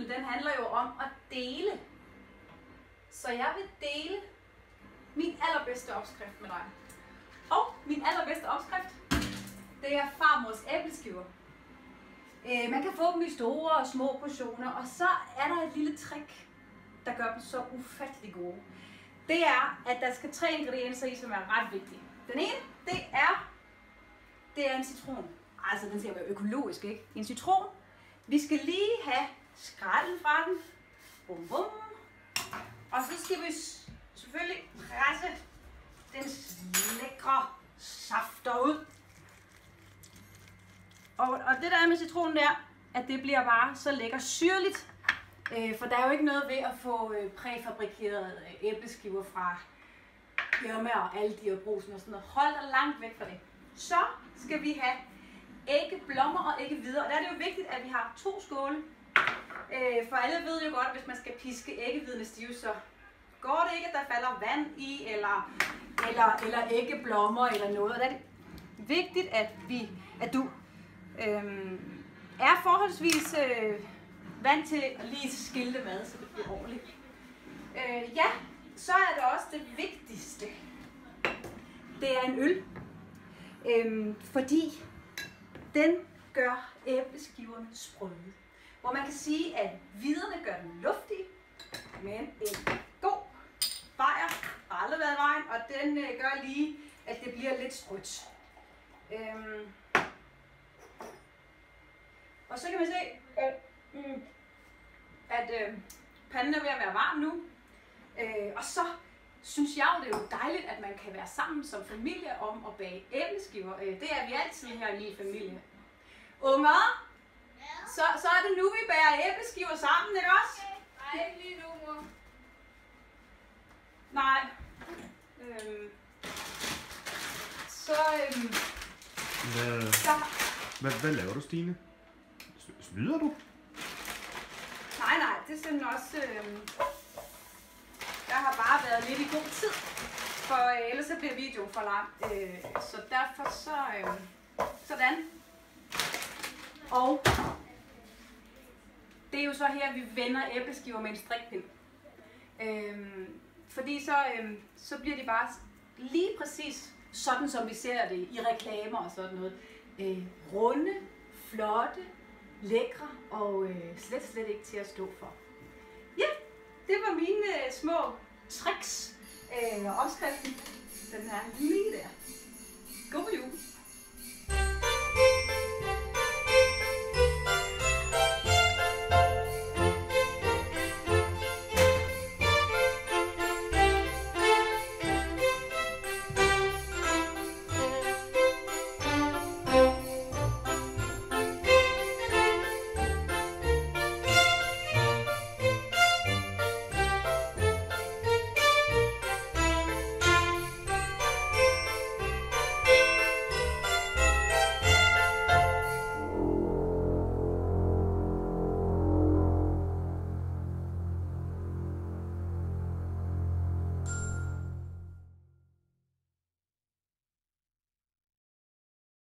den handler jo om at dele. Så jeg vil dele min allerbedste opskrift med dig. Og min allerbedste opskrift, det er farmors æbleskiver. Man kan få dem i store og små portioner, og så er der et lille trick, der gør dem så ufattelig gode. Det er, at der skal 3 ingredienser i, som er ret vigtige. Den ene, det er en citron. Altså, den skal være økologisk, ikke? En citron. Vi skal lige have skralden fra den. Bum, bum. Og så skal vi selvfølgelig presse den lækre safter ud. Og det der er med citronen der, at det bliver bare så lækker syrligt. For der er jo ikke noget ved at få præfabrikerede æbleskiver fra Irma og Aldi og Brugsen og sådan noget. Hold dig langt væk fra det. Så skal vi have æggeblommer og æggehvider. Og der er det jo vigtigt, at vi har 2 skåle. For alle ved jo godt, at hvis man skal piske æggehvidene stive, så går det ikke, at der falder vand i, eller æggeblommer eller noget. Og der er det vigtigt, at du er forholdsvis vant til at lige skille det med, så det bliver ordentligt. Ja, så er det også det vigtigste. Det er en øl. Fordi den gør æbleskiverne sprøde. Hvor man kan sige, at hviderne gør den luftige, men en god bajer har aldrig været i vejen, og den gør lige, at det bliver lidt sprødt. Og så kan man se, at panden er ved at være varm nu. Og så synes jeg jo, det er jo dejligt, at man kan være sammen som familie om at bage æbleskiver. Det er vi altid her i min familie. Unger, så er det nu, vi bager æbleskiver sammen, ikke også? Nej, ikke lige nu, mor. Nej. Hvad laver du, Stine? Snyder du? Nej, det er sådan også... Jeg har bare været lidt i god tid, for ellers så bliver videoen for lang. Så derfor så... sådan. Og det er jo så her, vi vender æbleskiver med en strikpind. Fordi så bliver de bare lige præcis sådan, som vi ser det i reklamer og sådan noget. Runde, flotte, lækre og slet ikke til at stå for. Ja, det var mine små tricks og opskriften. Den her lige der. God jul!